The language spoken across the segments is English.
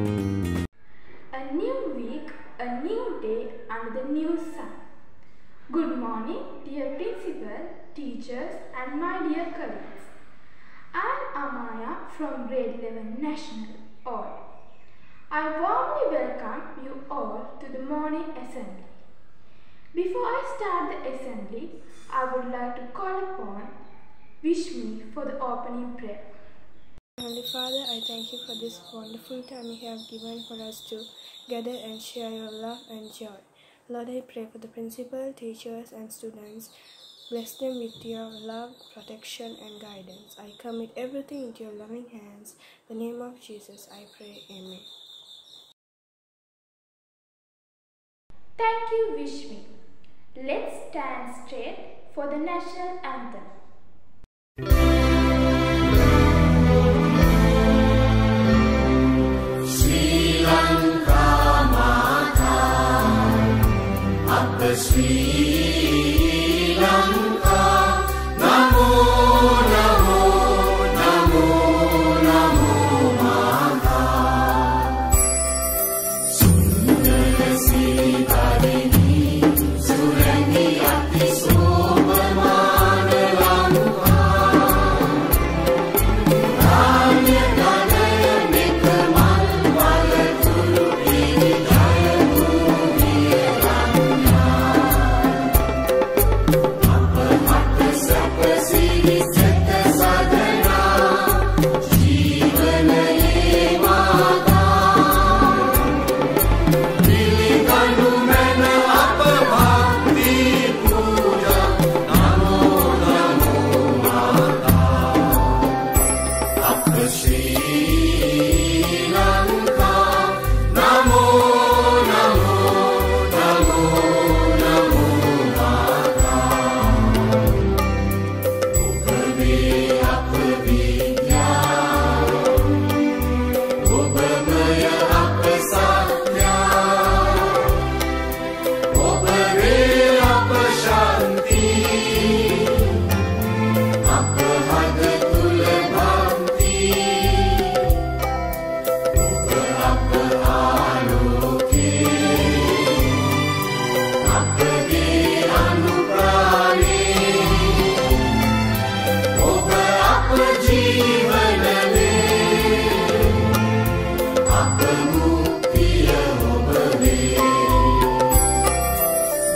A new week, a new day under the new sun. Good morning, dear principal, teachers and my dear colleagues. I am Amaya from grade 11 National All. I warmly welcome you all to the morning assembly. Before I start the assembly, I would like to call upon Vishmi for the opening prayer. Heavenly Father, I thank you for this wonderful time you have given for us to gather and share your love and joy. Lord, I pray for the principal, teachers and students. Bless them with your love, protection and guidance. I commit everything into your loving hands. In the name of Jesus, I pray. Amen. Thank you, Vishmi. Let's stand straight for the national anthem. Sri Lanka Mata, Appa Sri Lanka, Namo Namo Namo Namo Mata, Sundara Sivarini, Surani Ati Sobhamana Lanka, Ranya Ganaya Nikamal Valaturu Piri Jaya Bhumiya Ranya, Appa Matta Sapa Siri Sata Sadhana, Jeevanaye Mata, Viliganu Mena Appa Bhakti Puja, Namo Namo Mata, Appa Sri Lanka, Namo Namo Namo Namo Mata, Upave Appa Vidya, Upamaya Appa Satya, Upave Appa Shanti, Appa Hada Tula Bhakti, Uppa Appa Aloke, Appa Ge Anuprane, Uppa Appa Jeevanave, Appa Muktiya Upave,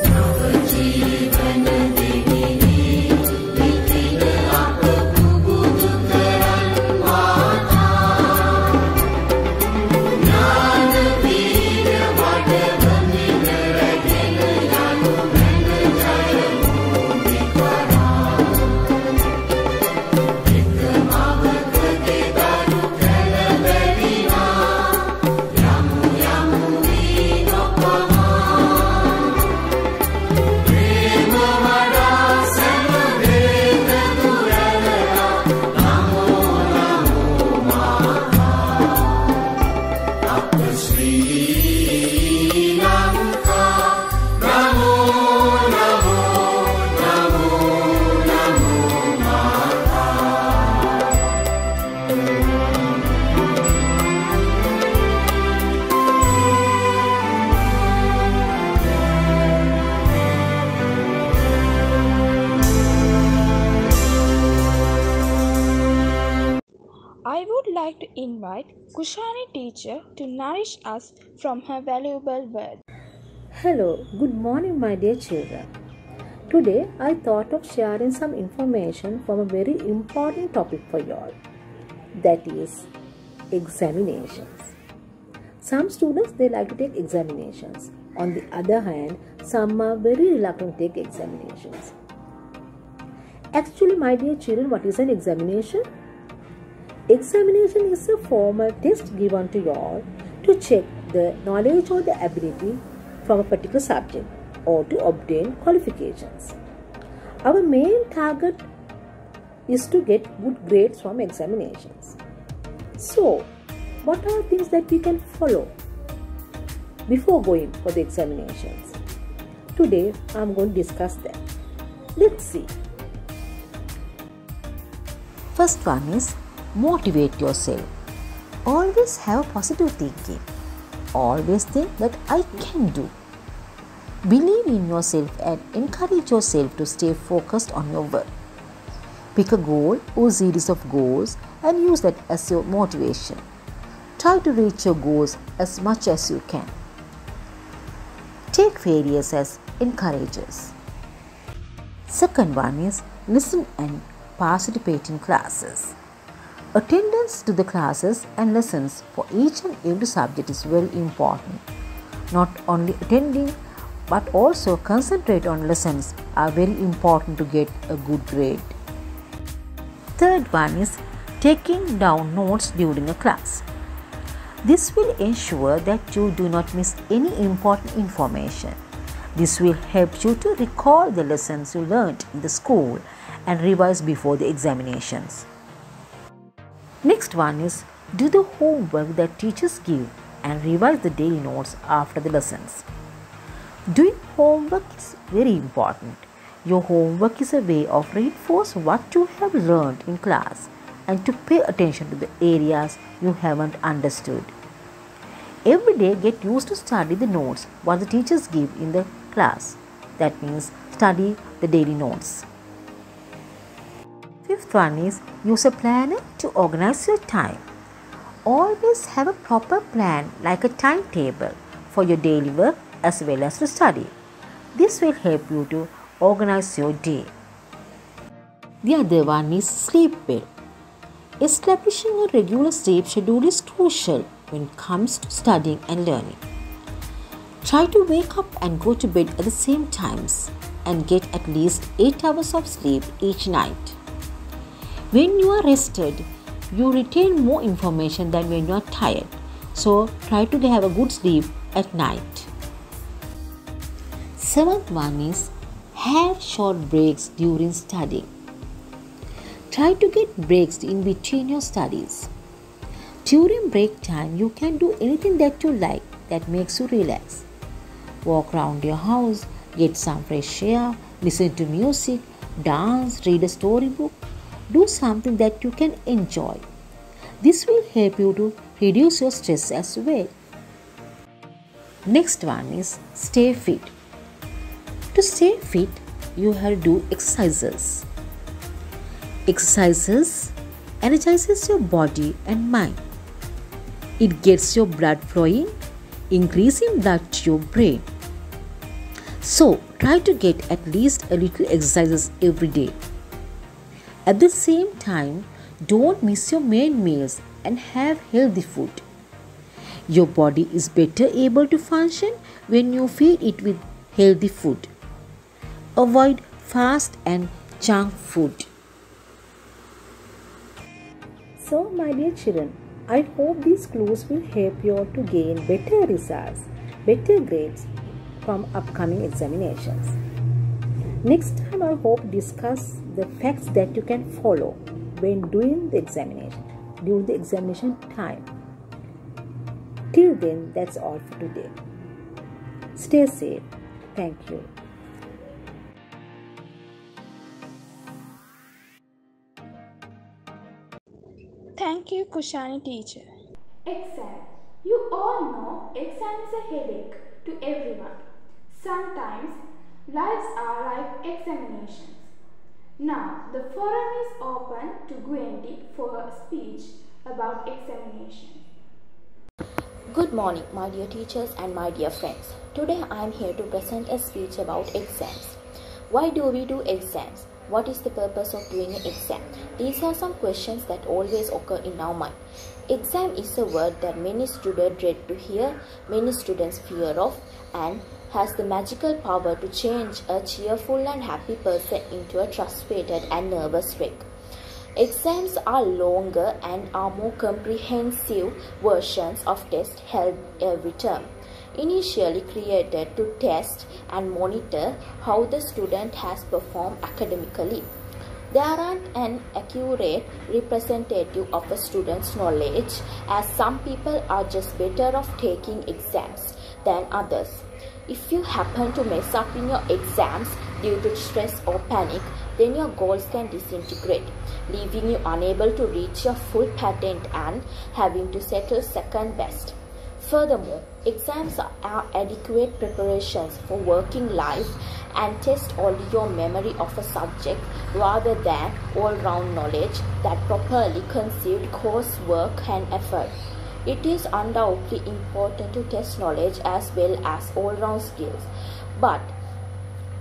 Nava Jeevana Devini, Nithina Appa Pubudu Karan Mata, Jnana Veeda Vadavani Naragena Yanu Mena Jaya Bhumikara, Ekamavatake Daru Kala Vedina, Yamu Yamu Vinopama, Prema Vada Samaveda Durala, Namo Namo Mata, Appa Sri Lanka, Namo Namo Namo Namo Mata. I would like to invite Kushani teacher to nourish us from her valuable words. Hello, good morning, my dear children. Today, I thought of sharing some information from a very important topic for you all. That is, examinations. Some students, they like to take examinations. On the other hand, some are very reluctant to take examinations. Actually, my dear children, what is an examination? Examination is a formal test given to you all to check the knowledge or the ability from a particular subject or to obtain qualifications. Our main target is to get good grades from examinations. So, what are things that we can follow before going for the examinations? Today, I am going to discuss that. Let's see. First one is motivate yourself. Always have positive thinking. Always think that I can do. Believe in yourself and encourage yourself to stay focused on your work. Pick a goal or series of goals and use that as your motivation. Try to reach your goals as much as you can. Take failures as encouragers. Second one is listen and participate in classes. Attendance to the classes and lessons for each and every subject is very important. Not only attending but also concentrate on lessons are very important to get a good grade. Third one is taking down notes during a class. This will ensure that you do not miss any important information. This will help you to recall the lessons you learned in the school and revise before the examinations. Next one is do the homework that teachers give and revise the daily notes after the lessons. Doing homework is very important. Your homework is a way of reinforce what you have learned in class and to pay attention to the areas you haven't understood. Every day get used to study the notes what the teachers give in the class. That means study the daily notes. Fifth one is use a planner to organize your time. Always have a proper plan like a timetable for your daily work as well as to study. This will help you to organize your day. The other one is sleep well. Establishing a regular sleep schedule is crucial when it comes to studying and learning. Try to wake up and go to bed at the same times and get at least 8 hours of sleep each night. When you are rested, you retain more information than when you are tired. So try to have a good sleep at night. Seventh one is have short breaks during studying. Try to get breaks in between your studies. During break time, you can do anything that you like that makes you relax. Walk around your house, get some fresh air, listen to music, dance, read a storybook. Do something that you can enjoy. This will help you to reduce your stress as well. Next one is stay fit. To stay fit, you have to do exercises. Exercises energizes your body and mind. It gets your blood flowing, increasing blood to your brain. So try to get at least a little exercises every day. At the same time, don't miss your main meals and have healthy food. Your body is better able to function when you feed it with healthy food. Avoid fast and junk food. So, my dear children, I hope these clues will help you to gain better results, better grades from upcoming examinations. Next time, I hope to discuss the facts that you can follow when doing the examination, during the examination time. Till then, that's all for today. Stay safe. Thank you. Thank you, Kushani teacher. Exam. You all know exam is a headache to everyone. Sometimes lives are like examinations. Now the forum is open to Gwendy for her speech about examination. Good morning, my dear teachers and my dear friends. Today I am here to present a speech about exams. Why do we do exams? What is the purpose of doing an exam? These are some questions that always occur in our mind. Exam is a word that many students dread to hear, many students fear of, and has the magical power to change a cheerful and happy person into a frustrated and nervous wreck. Exams are longer and are more comprehensive versions of tests held every term. Initially created to test and monitor how the student has performed academically. They aren't an accurate representative of a student's knowledge, as some people are just better off taking exams than others. If you happen to mess up in your exams due to stress or panic, then your goals can disintegrate, leaving you unable to reach your full patent and having to settle second best. Furthermore, exams are adequate preparations for working life and test only your memory of a subject rather than all-round knowledge that properly conceived coursework and effort. It is undoubtedly important to test knowledge as well as all-round skills, but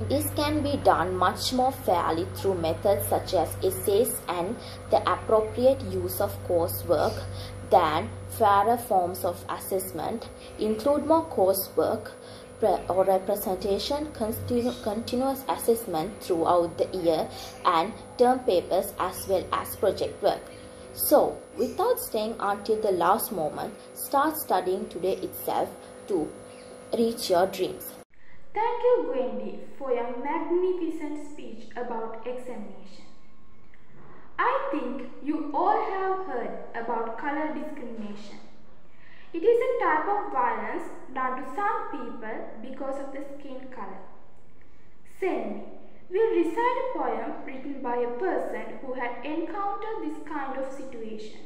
this can be done much more fairly through methods such as essays and the appropriate use of coursework than fairer forms of assessment, include more coursework or representation, continuous assessment throughout the year, and term papers as well as project work. So, without staying until the last moment, start studying today itself to reach your dreams. Thank you, Gwendy, for your magnificent speech about examination. I think you all have heard about color discrimination. It is a type of violence done to some people because of the skin color. Senmi will recite a poem written by a person who had encountered this kind of situation.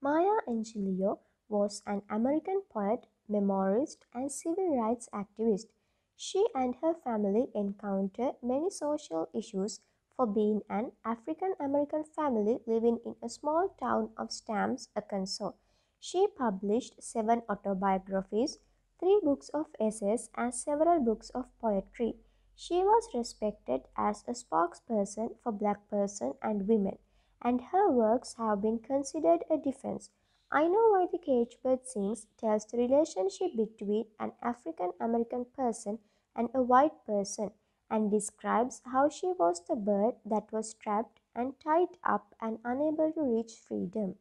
Maya Angelou was an American poet, memoirist, and civil rights activist. She and her family encountered many social issues for being an African American family living in a small town of Stamps, Arkansas. She published 7 autobiographies, 3 books of essays, and several books of poetry. She was respected as a spokesperson for Black persons and women, and her works have been considered a defense. I Know Why the Caged Bird Sings tells the relationship between an African American person and a white person, and describes how she was the bird that was trapped and tied up and unable to reach freedom.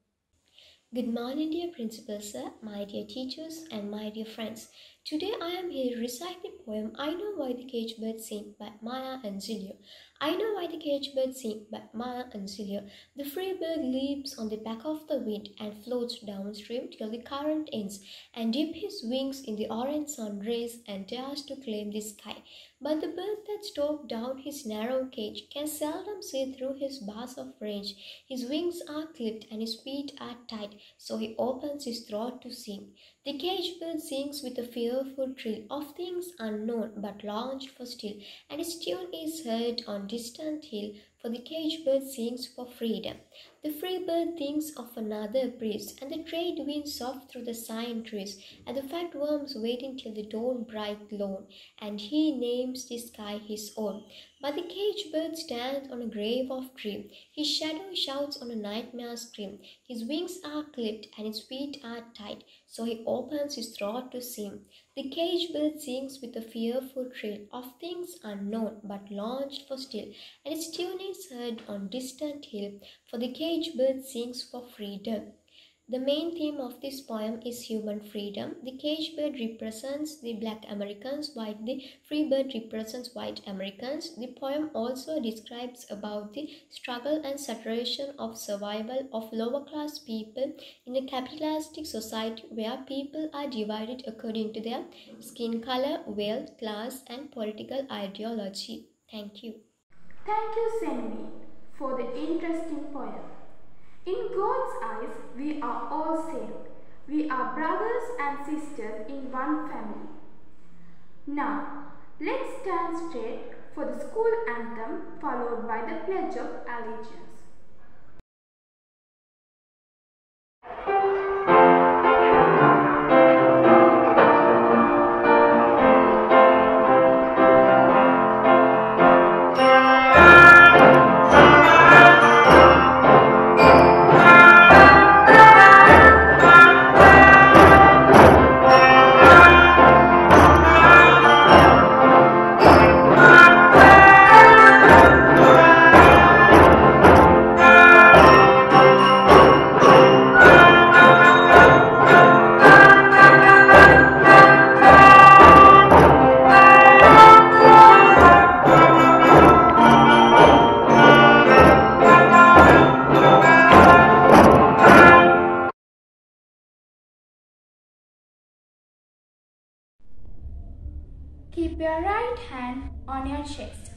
Good morning, dear Principal Sir, my dear teachers, and my dear friends. Today I am here to recite the poem I Know Why the Caged Bird Sing by Maya Angelou. I know why the caged bird sing by Maya Angelou. The free bird leaps on the back of the wind and floats downstream till the current ends, and dips his wings in the orange sun rays and dares to claim the sky. But the bird that stalked down his narrow cage can seldom see through his bars of range. His wings are clipped and his feet are tied, so he opens his throat to sing. The caged bird sings with a fearful trill of things unknown but longed for still, and his tune is heard on distant hill, for the caged bird sings for freedom. The free bird thinks of another breeze, and the trade winds soft through the sighing trees, and the fat worms waiting till the dawn bright lone, and he names the sky his own. But the caged bird stands on a grave of dream, his shadow shouts on a nightmare scream. His wings are clipped and his feet are tied, so he opens his throat to sing. The caged bird sings with a fearful trill of things unknown but longed for still, and its tune is heard on distant hill, for the caged bird sings for freedom. The main theme of this poem is human freedom. The caged bird represents the Black Americans, while the free bird represents white Americans. The poem also describes about the struggle and saturation of survival of lower class people in a capitalistic society where people are divided according to their skin color, wealth, class, and political ideology. Thank you. Thank you, Senmi, for the interesting poem. In God's eyes, we are all same. We are brothers and sisters in one family. Now, let's stand straight for the school anthem followed by the Pledge of Allegiance. Keep your right hand on your chest.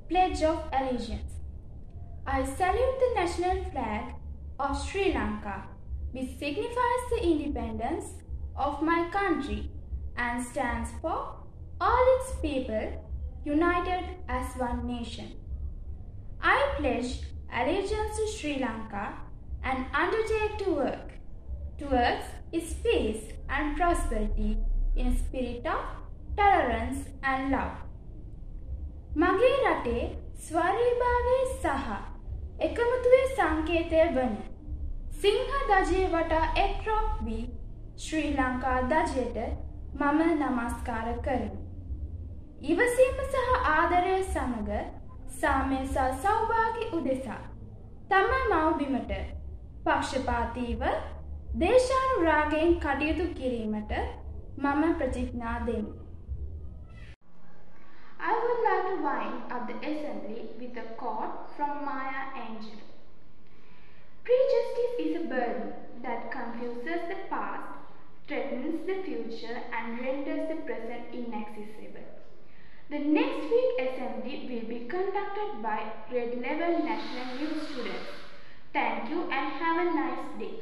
Pledge of Allegiance. I salute the national flag of Sri Lanka, which signifies the independence of my country and stands for all its people united as one nation. I pledge allegiance to Sri Lanka and undertake to work towards its peace and prosperity in a spirit of tolerance and love. මගේ රටේ ස්වෛරභාවයේ සහ එකමුතුවේ සංකේතය වන සිංහ දජය වටා එක්රොක් වී ශ්‍රී ලංකා දජයට මම නමස්කාර කරමි. ඉවසීම සහ ආදරය සමග සාමය සහ සෞභාග්‍ය උදෙසා තම මව්බිමට පක්ෂපාතීව දේශානුරාගයෙන් කටයුතු කිරීමට මම ප්‍රතිඥා දෙමි. I would like to wind up the assembly with a quote from Maya Angelou. Prejudice is a burden that confuses the past, threatens the future, and renders the present inaccessible. The next week assembly will be conducted by grade level national youth students. Thank you and have a nice day.